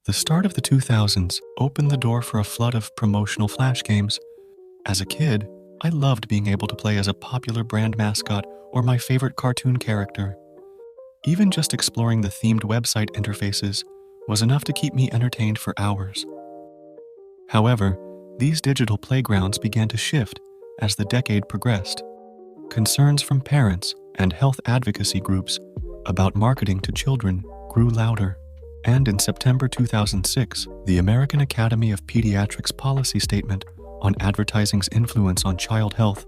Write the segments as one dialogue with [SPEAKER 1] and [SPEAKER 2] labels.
[SPEAKER 1] The start of the 2000s opened the door for a flood of promotional flash games. As a kid, I loved being able to play as a popular brand mascot or my favorite cartoon character. Even just exploring the themed website interfaces was enough to keep me entertained for hours. However, these digital playgrounds began to shift as the decade progressed. Concerns from parents and health advocacy groups about marketing to children grew louder. And in September 2006, the American Academy of Pediatrics policy statement on advertising's influence on child health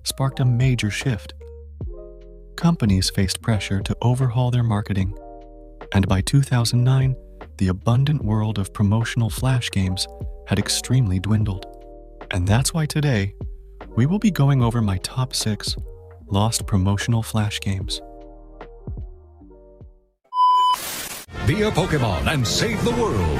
[SPEAKER 1] sparked a major shift. Companies faced pressure to overhaul their marketing, and by 2009, the abundant world of promotional flash games had extremely dwindled. And that's why today, we will be going over my top 6 lost promotional flash games.
[SPEAKER 2] Be a Pokemon and save the world.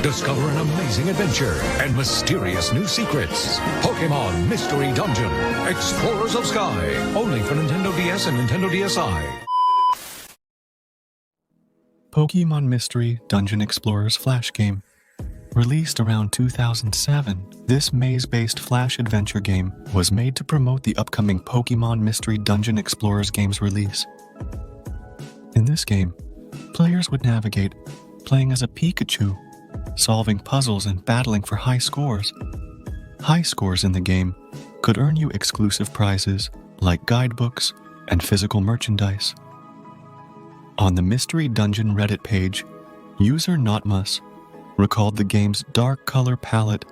[SPEAKER 2] Discover an amazing adventure and mysterious new secrets. Pokemon Mystery Dungeon. Explorers of Sky. Only for Nintendo DS and Nintendo DSi.
[SPEAKER 1] Pokemon Mystery Dungeon Explorers Flash Game. Released around 2007, this maze-based flash adventure game was made to promote the upcoming Pokemon Mystery Dungeon Explorers game's release. In this game, players would navigate, playing as a Pikachu, solving puzzles and battling for high scores. High scores in the game could earn you exclusive prizes like guidebooks and physical merchandise. On the Mystery Dungeon Reddit page, user Notmus recalled the game's dark color palette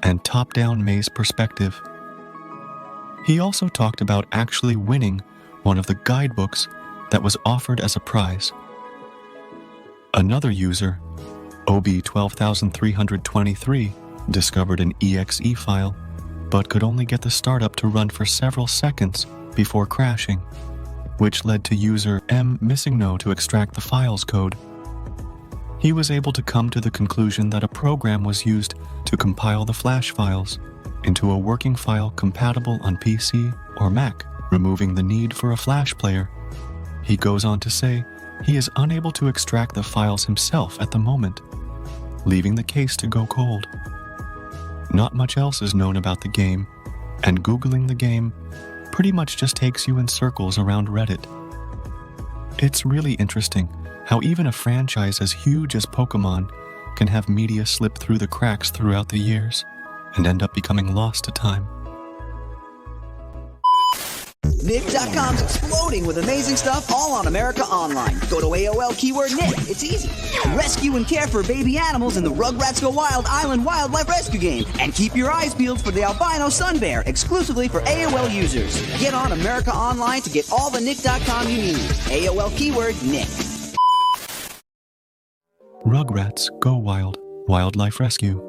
[SPEAKER 1] and top-down maze perspective. He also talked about actually winning one of the guidebooks that was offered as a prize. Another user, OB12323, discovered an exe file, but could only get the startup to run for several seconds before crashing, which led to user MMissingNo to extract the file's code. He was able to come to the conclusion that a program was used to compile the flash files into a working file compatible on PC or Mac, removing the need for a flash player. He goes on to say he is unable to extract the files himself at the moment, leaving the case to go cold. Not much else is known about the game, and Googling the game pretty much just takes you in circles around Reddit. It's really interesting how even a franchise as huge as Pokemon can have media slip through the cracks throughout the years and end up becoming lost to time.
[SPEAKER 3] Nick.com's exploding with amazing stuff all on America Online. Go to AOL keyword Nick. It's easy. Rescue and care for baby animals in the Rugrats Go Wild Island Wildlife Rescue game. And keep your eyes peeled for the albino sun bear, exclusively for AOL users. Get on America Online to get all the Nick.com you need. AOL keyword Nick.
[SPEAKER 1] Rugrats Go Wild Wildlife Rescue.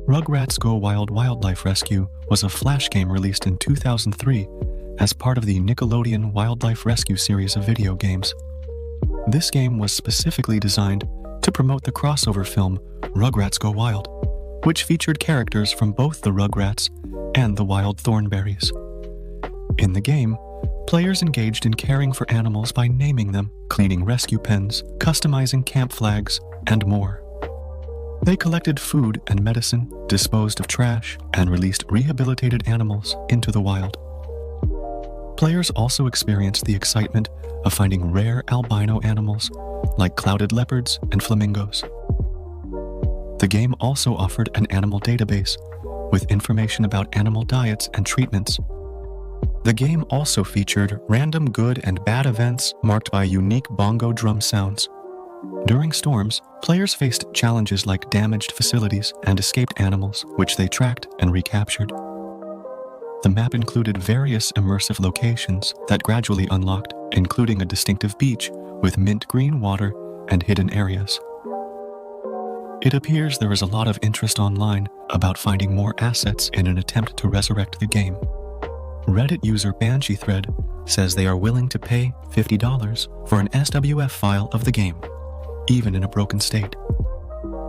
[SPEAKER 1] Rugrats Go Wild Wildlife Rescue was a flash game released in 2003 as part of the Nickelodeon Wildlife Rescue series of video games. This game was specifically designed to promote the crossover film Rugrats Go Wild, which featured characters from both the Rugrats and the Wild Thornberrys. In the game, players engaged in caring for animals by naming them, cleaning rescue pens, customizing camp flags, and more. They collected food and medicine, disposed of trash, and released rehabilitated animals into the wild. Players also experienced the excitement of finding rare albino animals like clouded leopards and flamingos. The game also offered an animal database with information about animal diets and treatments. The game also featured random good and bad events marked by unique bongo drum sounds. During storms, players faced challenges like damaged facilities and escaped animals, which they tracked and recaptured. The map included various immersive locations that gradually unlocked, including a distinctive beach with mint green water and hidden areas. It appears there is a lot of interest online about finding more assets in an attempt to resurrect the game. Reddit user Banshee Thread says they are willing to pay $50 for an SWF file of the game, even in a broken state.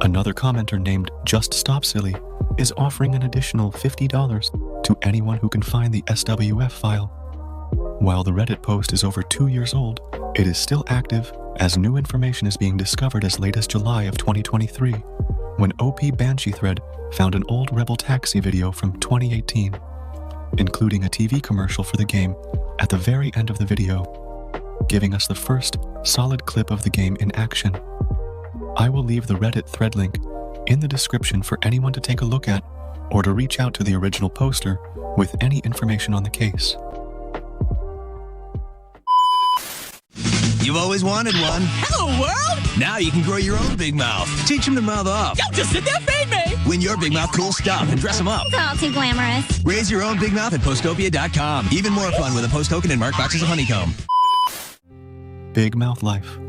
[SPEAKER 1] Another commenter named Just Stop Silly is offering an additional $50 to anyone who can find the SWF file. While the Reddit post is over 2 years old, it is still active as new information is being discovered as late as July of 2023, when OP Banshee Thread found an old Rebel Taxi video from 2018, including a TV commercial for the game at the very end of the video, giving us the first solid clip of the game in action. I will leave the Reddit thread link in the description for anyone to take a look at or to reach out to the original poster with any information on the case.
[SPEAKER 4] You've always wanted one.
[SPEAKER 5] Hello, world!
[SPEAKER 4] Now you can grow your own big mouth. Teach them to mouth off.
[SPEAKER 5] Yo, just sit there, feed me!
[SPEAKER 4] Win your big mouth cool stuff and dress them up.
[SPEAKER 6] It's all too glamorous.
[SPEAKER 4] Raise your own big mouth at Postopia.com. Even more fun with a post token and marked boxes of honeycomb.
[SPEAKER 1] Big Mouth Life.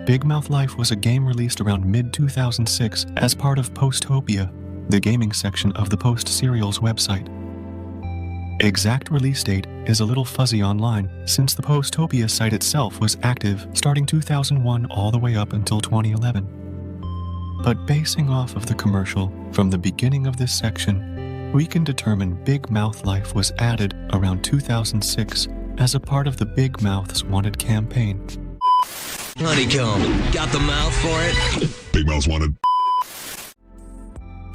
[SPEAKER 1] Big Mouth Life was a game released around mid-2006 as part of Postopia, the gaming section of the Post Serials website. Exact release date is a little fuzzy online since the Postopia site itself was active starting 2001 all the way up until 2011. But basing off of the commercial from the beginning of this section, we can determine Big Mouth Life was added around 2006 as a part of the Big Mouth's Wanted campaign.
[SPEAKER 4] Honeycomb. Got the mouth for it?
[SPEAKER 7] Big Mouth's Wanted.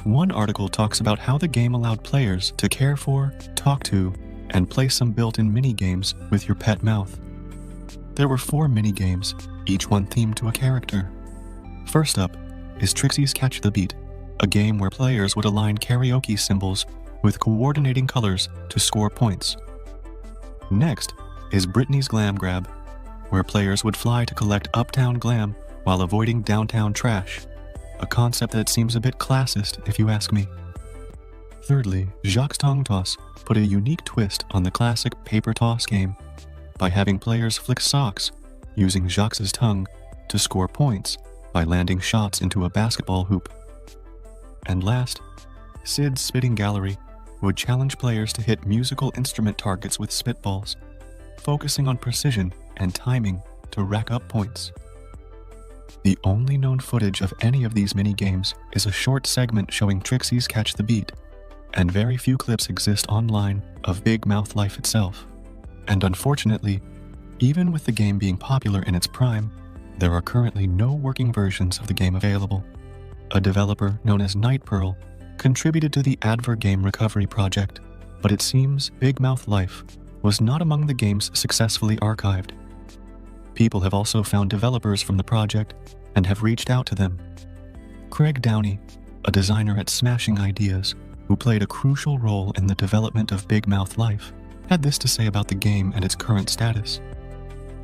[SPEAKER 1] One article talks about how the game allowed players to care for, talk to, and play some built-in mini-games with your pet mouth. There were 4 mini-games, each one themed to a character. First up is Trixie's Catch the Beat, a game where players would align karaoke symbols with coordinating colors to score points. Next is Brittany's Glam Grab, where players would fly to collect uptown glam while avoiding downtown trash, a concept that seems a bit classist if you ask me. Thirdly, Jacques' Tongue Toss put a unique twist on the classic paper toss game by having players flick socks using Jacques' tongue to score points by landing shots into a basketball hoop. And last, Sid's Spitting Gallery would challenge players to hit musical instrument targets with spitballs, focusing on precision and timing to rack up points. The only known footage of any of these mini-games is a short segment showing Trixie's Catch the Beat, and very few clips exist online of Big Mouth Life itself. And unfortunately, even with the game being popular in its prime, there are currently no working versions of the game available. A developer known as Night Pearl contributed to the Adver Game Recovery project, but it seems Big Mouth Life was not among the games successfully archived. People have also found developers from the project and have reached out to them. Craig Downey, a designer at Smashing Ideas, who played a crucial role in the development of Big Mouth Life, had this to say about the game and its current status.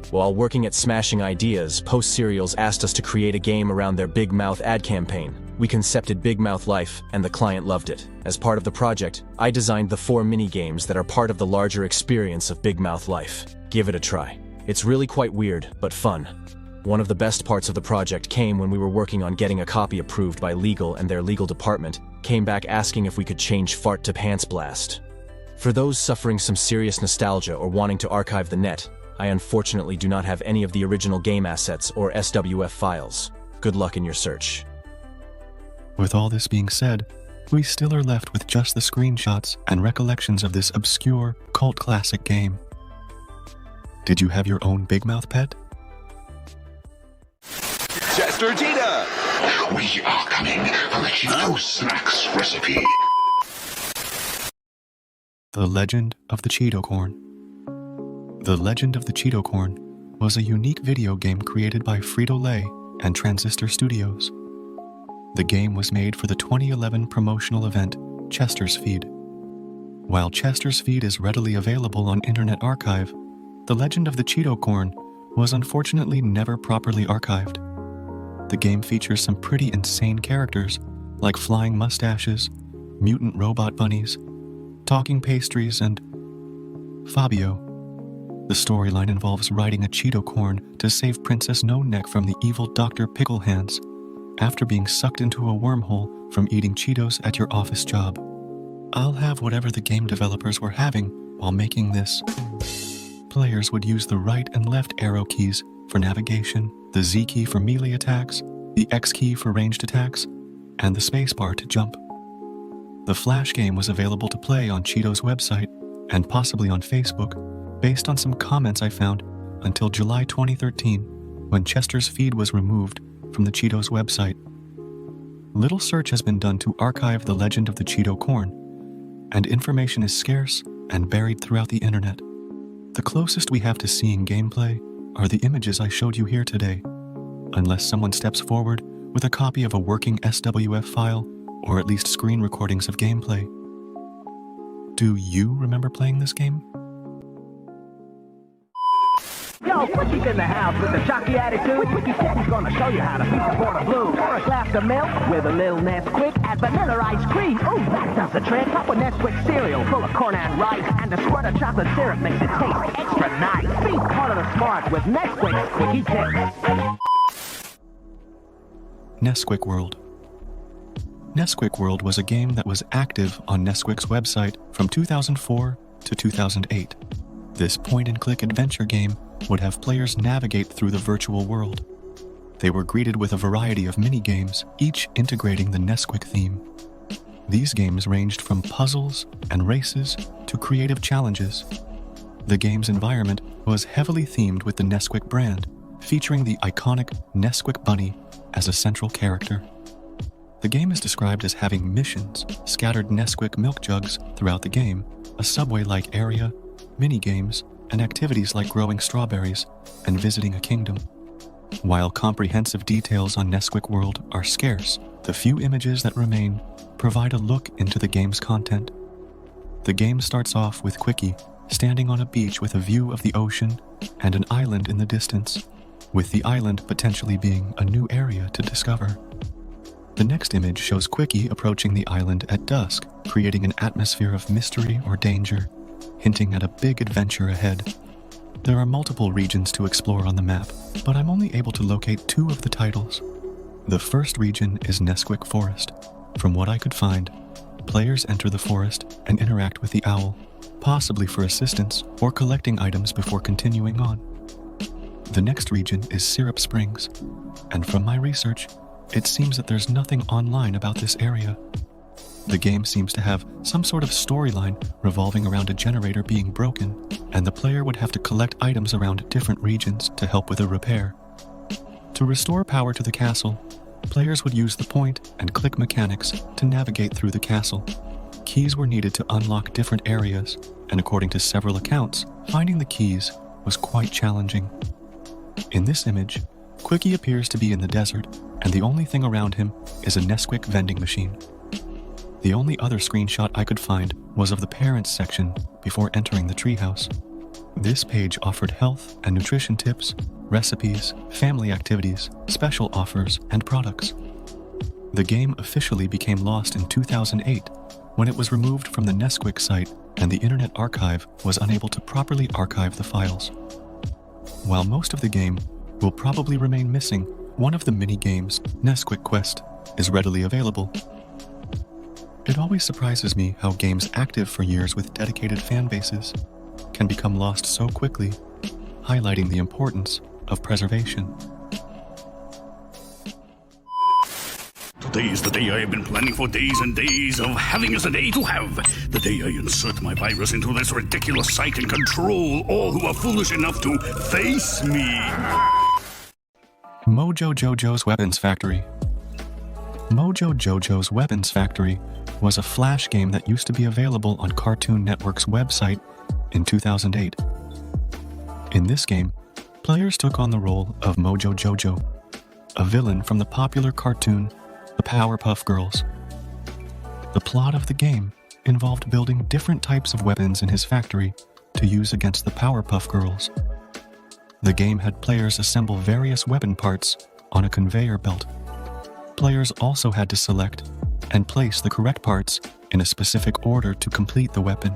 [SPEAKER 8] While working at Smashing Ideas, Post Serials asked us to create a game around their Big Mouth ad campaign. We concepted Big Mouth Life, and the client loved it. As part of the project, I designed the 4 mini-games that are part of the larger experience of Big Mouth Life. Give it a try. It's really quite weird, but fun. One of the best parts of the project came when we were working on getting a copy approved by legal, and their legal department came back asking if we could change Fart to Pants Blast. For those suffering some serious nostalgia or wanting to archive the net, I unfortunately do not have any of the original game assets or SWF files. Good luck in your search.
[SPEAKER 1] With all this being said, we still are left with just the screenshots and recollections of this obscure, cult classic game. Did you have your own Big Mouth pet?
[SPEAKER 9] Chester Cheetah!
[SPEAKER 7] We are coming for the Cheeto Snacks recipe.
[SPEAKER 1] The Legend of the Cheetocorn. The Legend of the Cheetocorn was a unique video game created by Frito-Lay and Transistor Studios. The game was made for the 2011 promotional event, Chester's Feed. While Chester's Feed is readily available on Internet Archive, The Legend of the Cheetocorn was unfortunately never properly archived. The game features some pretty insane characters, like flying mustaches, mutant robot bunnies, talking pastries, and Fabio. The storyline involves riding a Cheetocorn to save Princess No Neck from the evil Dr. Picklehands after being sucked into a wormhole from eating Cheetos at your office job. I'll have whatever the game developers were having while making this. Players would use the right and left arrow keys for navigation, the Z key for melee attacks, the X key for ranged attacks, and the spacebar to jump. The Flash game was available to play on Cheeto's website and possibly on Facebook, based on some comments I found until July 2013, when Chester's feed was removed from the Cheetos website. Little search has been done to archive the legend of the Cheetocorn, and information is scarce and buried throughout the internet. The closest we have to seeing gameplay are the images I showed you here today, unless someone steps forward with a copy of a working SWF file or at least screen recordings of gameplay. Do you remember playing this game?
[SPEAKER 6] Yo, Quicky's in the house with the jockey attitude. Quicky said he's gonna show you how to beat the border blues. Or a glass of milk with a little Nesquik and vanilla ice cream. Ooh, that does the trick. Top with Nesquik cereal full of corn and rice, and a squirt of chocolate syrup makes it taste extra nice. Be part of the smart with Nesquik Quickie tips.
[SPEAKER 1] Nesquik World. Nesquik World was a game that was active on Nesquik's website from 2004 to 2008. This point-and-click adventure game would have players navigate through the virtual world. They were greeted with a variety of mini-games, each integrating the Nesquik theme. These games ranged from puzzles and races to creative challenges. The game's environment was heavily themed with the Nesquik brand, featuring the iconic Nesquik bunny as a central character. The game is described as having missions, scattered Nesquik milk jugs throughout the game, a subway-like area, mini-games, and activities like growing strawberries and visiting a kingdom. While comprehensive details on Nesquik World are scarce, the few images that remain provide a look into the game's content. The game starts off with Quickie standing on a beach with a view of the ocean and an island in the distance, with the island potentially being a new area to discover. The next image shows Quickie approaching the island at dusk, creating an atmosphere of mystery or danger, hinting at a big adventure ahead. There are multiple regions to explore on the map, but I'm only able to locate 2 of the titles. The first region is Nesquik Forest. From what I could find, players enter the forest and interact with the owl, possibly for assistance or collecting items before continuing on. The next region is Syrup Springs, and from my research, it seems that there's nothing online about this area. The game seems to have some sort of storyline revolving around a generator being broken, and the player would have to collect items around different regions to help with a repair. To restore power to the castle, players would use the point and click mechanics to navigate through the castle. Keys were needed to unlock different areas, and according to several accounts, finding the keys was quite challenging. In this image, Quickie appears to be in the desert, and the only thing around him is a Nesquik vending machine. The only other screenshot I could find was of the parents section before entering the treehouse. This page offered health and nutrition tips, recipes, family activities, special offers, and products. The game officially became lost in 2008 when it was removed from the Nesquik site and the Internet Archive was unable to properly archive the files. While most of the game will probably remain missing, one of the mini-games, Nesquik Quest, is readily available. It always surprises me how games active for years with dedicated fan bases can become lost so quickly, highlighting the importance of preservation.
[SPEAKER 10] Today is the day I have been planning for days and days of having as a day to have. The day I insert my virus into this ridiculous site and control all who are foolish enough to face me.
[SPEAKER 1] Mojo Jojo's Weapons Factory. Mojo Jojo's Weapons Factory was a flash game that used to be available on Cartoon Network's website in 2008. In this game, players took on the role of Mojo Jojo, a villain from the popular cartoon The Powerpuff Girls. The plot of the game involved building different types of weapons in his factory to use against the Powerpuff Girls. The game had players assemble various weapon parts on a conveyor belt. Players also had to select and place the correct parts in a specific order to complete the weapon.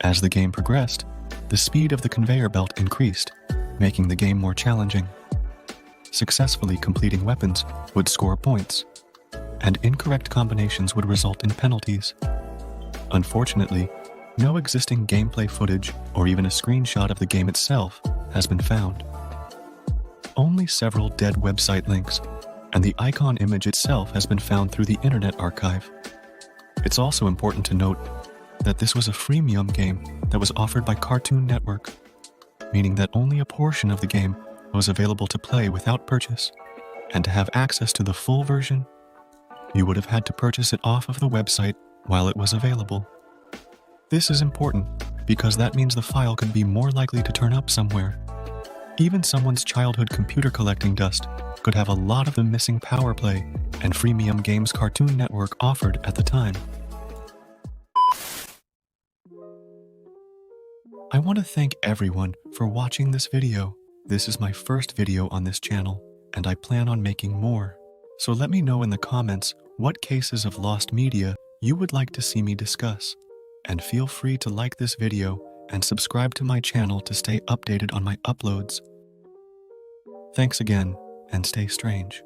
[SPEAKER 1] As the game progressed, the speed of the conveyor belt increased, making the game more challenging. Successfully completing weapons would score points, and incorrect combinations would result in penalties. Unfortunately, no existing gameplay footage or even a screenshot of the game itself has been found. Only several dead website links and the icon image itself has been found through the Internet Archive. It's also important to note that this was a freemium game that was offered by Cartoon Network, meaning that only a portion of the game was available to play without purchase, and to have access to the full version, you would have had to purchase it off of the website while it was available. This is important because that means the file could be more likely to turn up somewhere. Even someone's childhood computer collecting dust could have a lot of the missing Power Play and freemium games Cartoon Network offered at the time. I want to thank everyone for watching this video. This is my first video on this channel, and I plan on making more. So let me know in the comments what cases of lost media you would like to see me discuss. And feel free to like this video and subscribe to my channel to stay updated on my uploads. Thanks again, and stay strange.